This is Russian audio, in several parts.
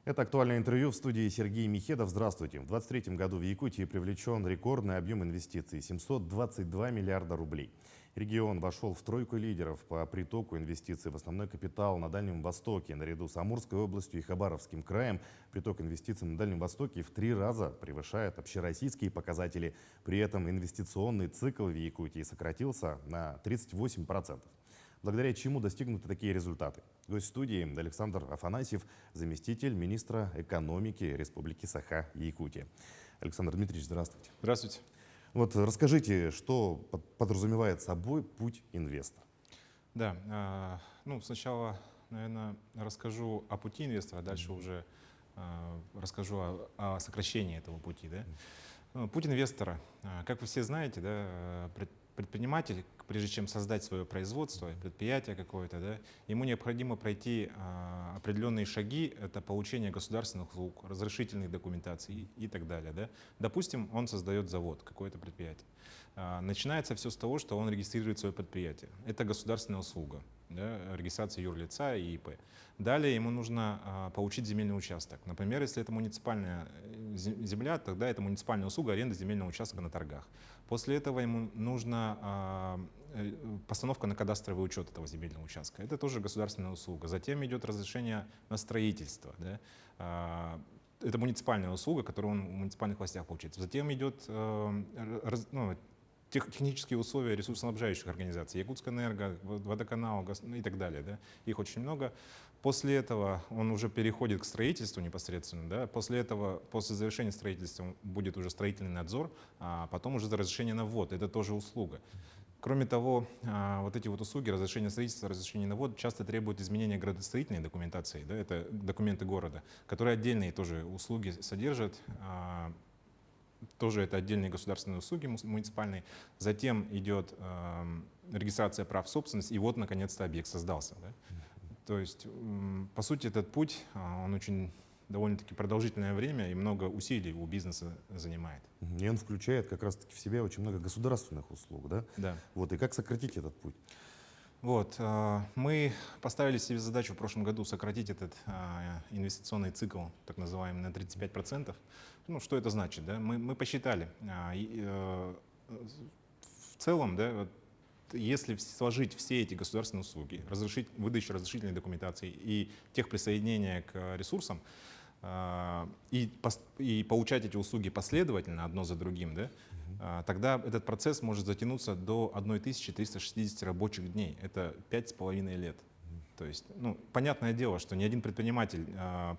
Это актуальное интервью в студии Сергей Михедов. Здравствуйте. В 2023 году в Якутии привлечен рекордный объем инвестиций – 722 миллиарда рублей. Регион вошел в тройку лидеров по притоку инвестиций в основной капитал на Дальнем Востоке. Наряду с Амурской областью и Хабаровским краем приток инвестиций на Дальнем Востоке в 3 раза превышает общероссийские показатели. При этом инвестиционный цикл в Якутии сократился на 38%. Благодаря чему достигнуты такие результаты? Гость студии Александр Афанасьев, заместитель министра экономики Республики Саха-Якутия. Александр Дмитриевич, здравствуйте. Здравствуйте. Вот расскажите, что подразумевает собой путь инвестора? Да, сначала, наверное, расскажу о пути инвестора, а дальше уже расскажу о сокращении этого пути. Да? Путь инвестора, как вы все знаете, да, предприниматель, прежде чем создать свое производство, предприятие какое-то, да, ему необходимо пройти определенные шаги, это получение государственных услуг, разрешительных документаций и так далее. Да. Допустим, он создает завод, какое-то предприятие. Начинается все с того, что он регистрирует свое предприятие. Это государственная услуга, да, регистрация юрлица и ИП. Далее ему нужно получить земельный участок. Например, если это муниципальная земля, тогда это муниципальная услуга аренды земельного участка на торгах. После этого ему нужна постановка на кадастровый учет этого земельного участка. Это тоже государственная услуга. Затем идет разрешение на строительство. Да? Это муниципальная услуга, которую он в муниципальных властях получает. Затем идет технические условия ресурсоснабжающих организаций, Якутскэнерго, Водоканал и так далее. Да? Их очень много. После этого он уже переходит к строительству непосредственно. Да? После завершения строительства будет уже строительный надзор, а потом уже разрешение на ввод. Это тоже услуга. Кроме того, вот эти вот услуги, разрешение строительства, разрешение на ввод, часто требуют изменения градостроительной документации. Да? Это документы города, которые отдельные тоже услуги содержат. Тоже это отдельные государственные услуги муниципальные. Затем идет регистрация прав собственности, и вот, наконец-то, объект создался. Да? То есть, по сути, этот путь, он очень довольно-таки продолжительное время и много усилий у бизнеса занимает. И он включает как раз-таки в себя очень много государственных услуг, да? Да. Вот, и как сократить этот путь? Вот, мы поставили себе задачу в прошлом году сократить этот инвестиционный цикл, так называемый, на 35%. Ну, что это значит? Да? Мы посчитали, в целом, да, вот, если сложить все эти государственные услуги, выдачу разрешительной документации и техприсоединение к ресурсам, и получать эти услуги последовательно, одно за другим, да, тогда этот процесс может затянуться до 1360 рабочих дней. Это 5,5 лет. То есть, понятное дело, что ни один предприниматель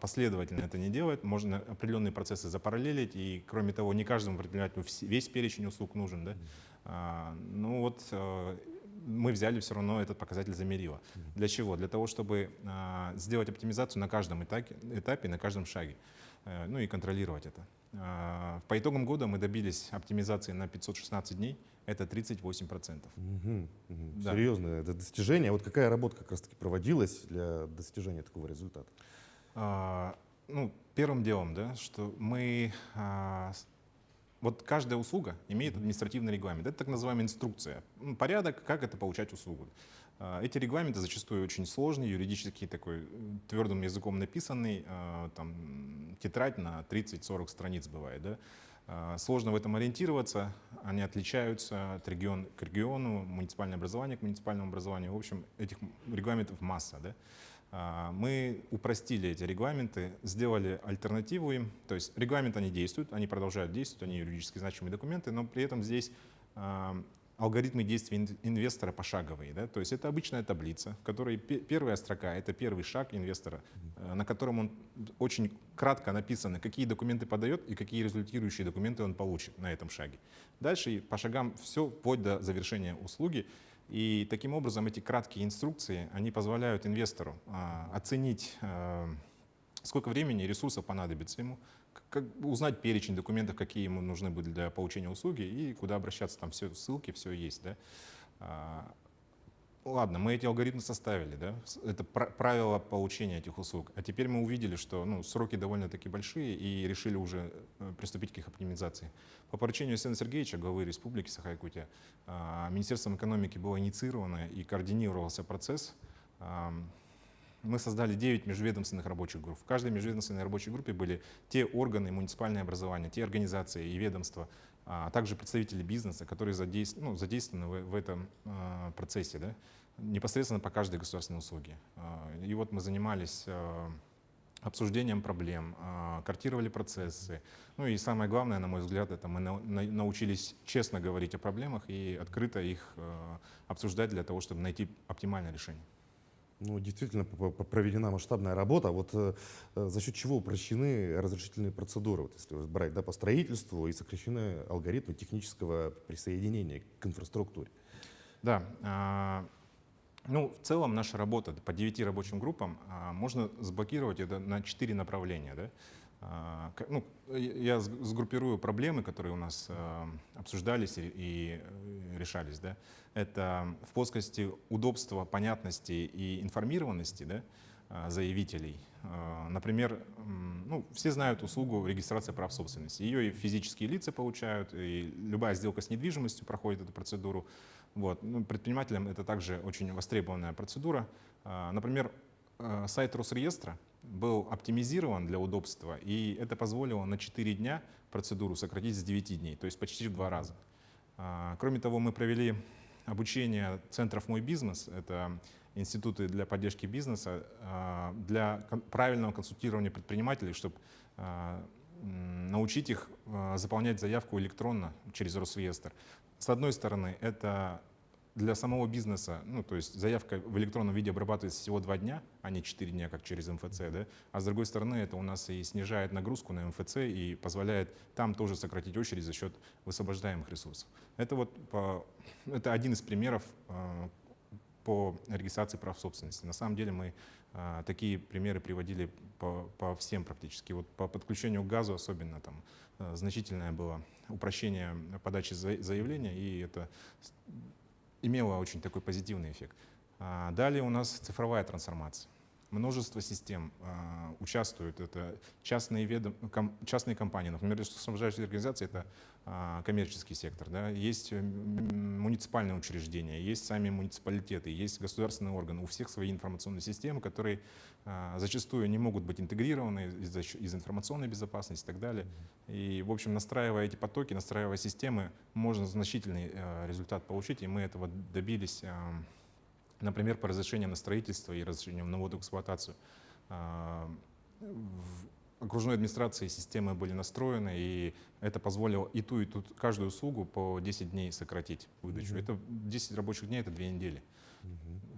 последовательно это не делает. Можно определенные процессы запараллелить, и, кроме того, не каждому предпринимателю весь перечень услуг нужен. Да? Мы взяли все равно этот показатель за мерило. Для чего? Для того, чтобы сделать оптимизацию на каждом этапе, на каждом шаге, и контролировать это. По итогам года мы добились оптимизации на 516 дней, это 38%. Да. Серьезное это достижение. А вот какая работа как раз-таки проводилась для достижения такого результата? Первым делом, да, что мы... Вот каждая услуга имеет административный регламент. Это так называемая инструкция. Порядок, как это получать услугу. Эти регламенты зачастую очень сложные, юридически такой твердым языком написанный, там, тетрадь на 30-40 страниц бывает. Да? Сложно в этом ориентироваться, они отличаются от региона к региону, муниципальное образование к муниципальному образованию. В общем, этих регламентов масса. Да? Мы упростили эти регламенты, сделали альтернативу им. То есть регламенты, они действуют, они продолжают действовать, они юридически значимые документы, но при этом здесь алгоритмы действий инвестора пошаговые. Да? То есть это обычная таблица, в которой первая строка — это первый шаг инвестора, на котором он очень кратко написано, какие документы подает и какие результирующие документы он получит на этом шаге. Дальше по шагам все вплоть до завершения услуги. И таким образом эти краткие инструкции, они позволяют инвестору оценить, сколько времени и ресурсов понадобится ему, узнать перечень документов, какие ему нужны будут для получения услуги и куда обращаться, там все ссылки, все есть. Да? Ладно, мы эти алгоритмы составили, да? Это правила получения этих услуг. А теперь мы увидели, что сроки довольно-таки большие и решили уже приступить к их оптимизации. По поручению Александра Сергеевича, главы Республики Саха-Якутия, Министерством экономики был инициирован и координировался процесс мы создали 9 межведомственных рабочих групп. В каждой межведомственной рабочей группе были те органы, муниципальные образования, те организации и ведомства, а также представители бизнеса, которые задействованы в этом процессе, да, непосредственно по каждой государственной услуге. И вот мы занимались обсуждением проблем, картировали процессы. Ну и самое главное, на мой взгляд, это мы научились честно говорить о проблемах и открыто их обсуждать для того, чтобы найти оптимальное решение. Ну, действительно проведена масштабная работа. Вот за счет чего упрощены разрешительные процедуры, вот если брать, да, по строительству, и сокращены алгоритмы технического присоединения к инфраструктуре? Да, ну, в целом наша работа по 9 рабочим группам можно заблокировать это на 4 направления. Да? Ну, я сгруппирую проблемы, которые у нас обсуждались и решались. Да? Это в плоскости удобства, понятности и информированности, да, заявителей. Например, ну, все знают услугу регистрации прав собственности. Ее и физические лица получают, и любая сделка с недвижимостью проходит эту процедуру. Вот. Ну, предпринимателям это также очень востребованная процедура. Например, сайт Росреестра был оптимизирован для удобства, и это позволило на 4 дня процедуру сократить с 9 дней, то есть почти в 2 раза. Кроме того, мы провели обучение центров «Мой бизнес», это институты для поддержки бизнеса, для правильного консультирования предпринимателей, чтобы научить их заполнять заявку электронно через Росреестр. С одной стороны, это для самого бизнеса, ну, то есть заявка в электронном виде обрабатывается всего 2 дня, а не 4 дня, как через МФЦ, да? А с другой стороны, это у нас и снижает нагрузку на МФЦ и позволяет там тоже сократить очередь за счет высвобождаемых ресурсов. Это вот это один из примеров по регистрации прав собственности. На самом деле мы такие примеры приводили по всем практически. Вот по подключению к газу особенно там значительное было упрощение подачи заявления, и это имело очень такой позитивный эффект. Далее у нас цифровая трансформация. Множество систем участвуют. Это частные компании, например, ресурсоснабжающие организации — это коммерческий сектор. Да? Есть муниципальные учреждения, есть сами муниципалитеты, есть государственные органы. У всех свои информационные системы, которые зачастую не могут быть интегрированы из информационной безопасности и так далее. И, в общем, настраивая эти потоки, настраивая системы, можно значительный результат получить, и мы этого добились, например, по разрешениям на строительство и разрешениям на ввод в эксплуатацию. В окружной администрации системы были настроены, и это позволило и ту, каждую услугу по 10 дней сократить выдачу. Это 10 рабочих дней, это 2 недели.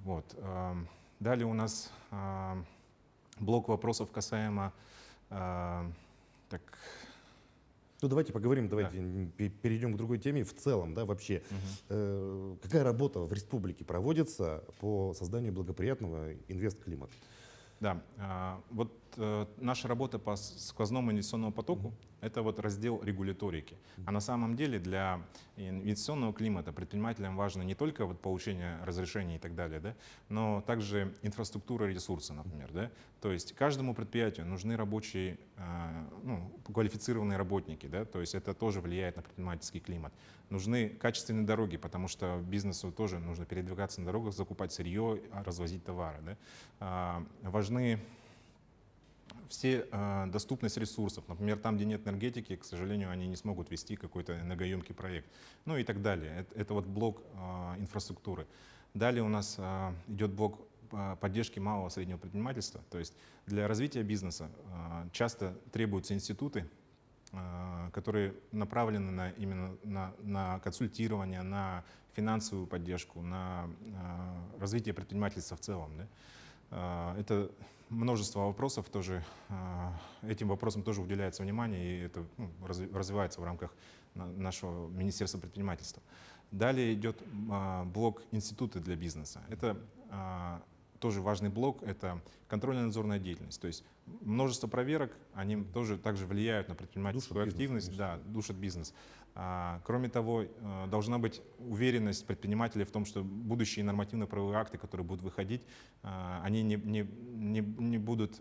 Вот. Далее у нас блок вопросов касаемо Ну, давайте поговорим, давайте перейдем к другой теме. В целом, да, вообще, какая работа в республике проводится по созданию благоприятного инвестклимата? Да, вот наша работа по сквозному инвестиционному потоку — это вот раздел регуляторики. А на самом деле для инвестиционного климата предпринимателям важно не только вот получение разрешений и так далее, да, но также инфраструктура ресурса, например. Да? То есть каждому предприятию нужны рабочие, ну, квалифицированные работники, да? То есть это тоже влияет на предпринимательский климат. Нужны качественные дороги, потому что бизнесу тоже нужно передвигаться на дорогах, закупать сырье, развозить товары. Да? Важны все доступность ресурсов. Например, там, где нет энергетики, к сожалению, они не смогут вести какой-то энергоемкий проект. Ну и так далее. Это вот блок инфраструктуры. Далее у нас идет блок поддержки малого и среднего предпринимательства. То есть для развития бизнеса часто требуются институты, которые направлены именно на консультирование, на финансовую поддержку, на развитие предпринимательства в целом. Да? Это множество вопросов тоже, этим вопросам тоже уделяется внимание, и это развивается в рамках нашего Министерства предпринимательства. Далее идет блок институты для бизнеса. Это тоже важный блок, это контрольно-надзорная деятельность. То есть множество проверок, они тоже также влияют на предпринимательскую активность, да, душат бизнес. Кроме того, должна быть уверенность предпринимателей в том, что будущие нормативно-правовые акты, которые будут выходить, они не будут,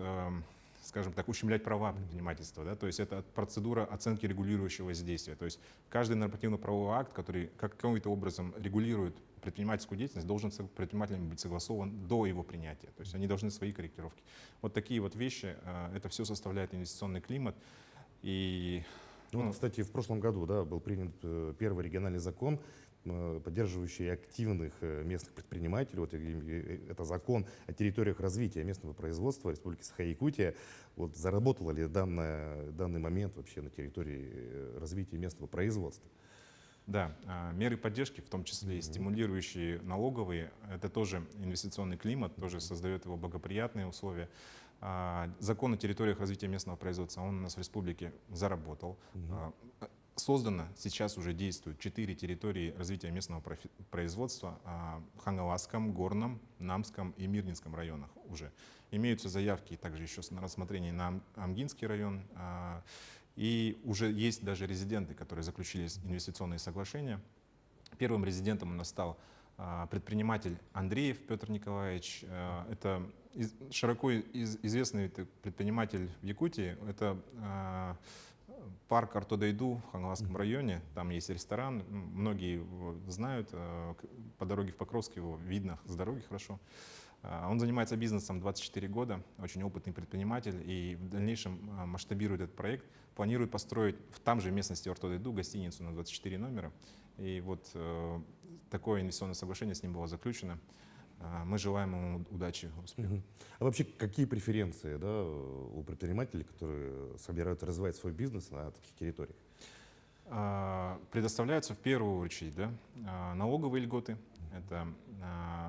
скажем так, ущемлять права предпринимательства. Да? То есть это процедура оценки регулирующего воздействия. То есть каждый нормативно-правовой акт, который каким-то образом регулирует предпринимательскую деятельность должен с предпринимателями быть согласован до его принятия. То есть они должны свои корректировки. Вот такие вот вещи, это все составляет инвестиционный климат. И, Ну, вот, кстати, в прошлом году, да, был принят первый региональный закон, поддерживающий активных местных предпринимателей. Вот, это закон о территориях развития местного производства Республики Саха-Якутия. Вот, заработало ли данный момент вообще на территории развития местного производства? да, меры поддержки, в том числе и стимулирующие налоговые, это тоже инвестиционный климат, тоже создает его благоприятные условия. Закон о территориях развития местного производства, он у нас в республике заработал. Создано, сейчас уже действуют 4 территории развития местного производства в Хангаласском, Горном, Намском и Мирнинском районах уже. Имеются заявки также еще на рассмотрение на Амгинский район. И уже есть даже резиденты, которые заключили инвестиционные соглашения. Первым резидентом у нас стал предприниматель Андреев Петр Николаевич. Это широко известный предприниматель в Якутии. Это парк Ортодайду в Хангаласском районе. Там есть ресторан. Многие его знают. По дороге в Покровск его видно с дороги хорошо. Он занимается бизнесом 24 года, очень опытный предприниматель, и в дальнейшем масштабирует этот проект. Планирует построить в там же местности Ортодайду гостиницу на 24 номера. И вот такое инвестиционное соглашение с ним было заключено. Мы желаем ему удачи, успеха. А вообще какие преференции, да, у предпринимателей, которые собираются развивать свой бизнес на таких территориях? Предоставляются в первую очередь, да, налоговые льготы. Это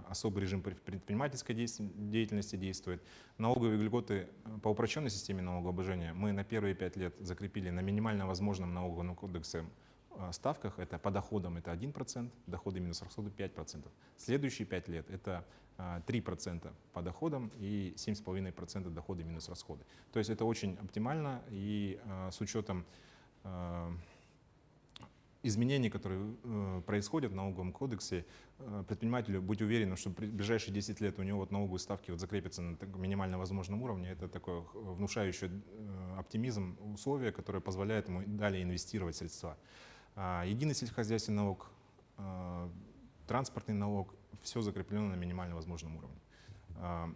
особый режим предпринимательской деятельности действует. Налоговые льготы по упрощенной системе налогообложения мы на первые 5 лет закрепили на минимально возможном налоговом кодексе ставках. Это по доходам это 1%, доходы минус расходы 5%. Следующие 5 лет это 3% по доходам и 7,5% доходы минус расходы. То есть это очень оптимально, и с учетом изменений, которые происходят в налоговом кодексе, предпринимателю быть уверенным, что в ближайшие 10 лет у него вот налоговые ставки вот закрепятся на минимально возможном уровне. Это такое внушающее оптимизм условие, которое позволяет ему далее инвестировать средства. Единый сельскохозяйственный налог, транспортный налог, все закреплено на минимально возможном уровне.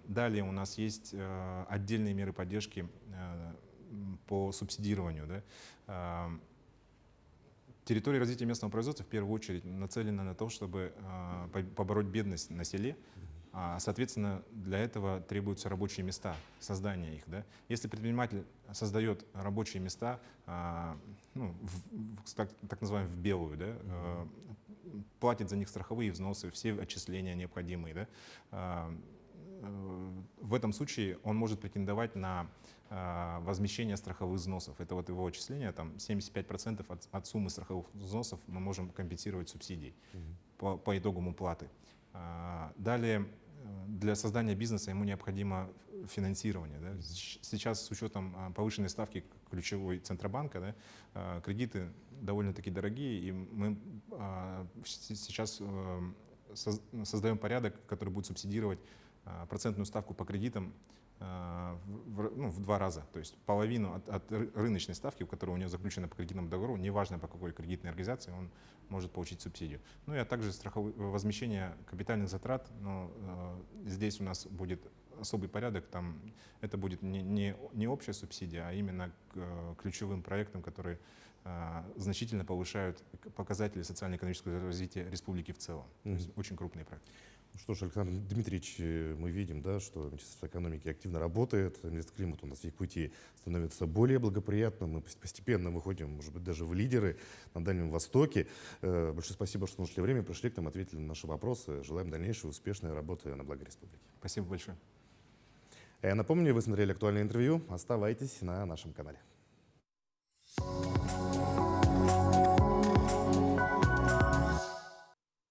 Далее у нас есть отдельные меры поддержки по субсидированию. Да. Территория развития местного производства в первую очередь нацелена на то, чтобы побороть бедность на селе. Соответственно, для этого требуются рабочие места, создание их. Да? Если предприниматель создает рабочие места, ну, так называемые в белую, да, платит за них страховые взносы, все отчисления необходимые, да, в этом случае он может претендовать на возмещение страховых взносов. Это вот его отчисления, там 75% от суммы страховых взносов мы можем компенсировать субсидией по итогам уплаты. Далее, для создания бизнеса ему необходимо финансирование. Да. Сейчас с учетом повышенной ставки ключевой Центробанка, да, кредиты довольно-таки дорогие, и мы сейчас создаем порядок, который будет субсидировать процентную ставку по кредитам в 2 раза. То есть половину от рыночной ставки, которая у него заключена по кредитному договору, неважно по какой кредитной организации, он может получить субсидию. Ну и также возмещение капитальных затрат. Но здесь у нас будет особый порядок. Там это будет не общая субсидия, а именно к ключевым проектам, которые значительно повышают показатели социально-экономического развития республики в целом. То есть очень крупные проекты. Что ж, Александр Дмитриевич, мы видим, да, что Министерство экономики активно работает, климат у нас в Якутии становится более благоприятным, мы постепенно выходим, может быть, даже в лидеры на Дальнем Востоке. Большое спасибо, что нашли время, пришли к нам, ответили на наши вопросы. Желаем дальнейшей успешной работы на благо республики. Спасибо большое. Я напомню, вы смотрели актуальное интервью. Оставайтесь на нашем канале.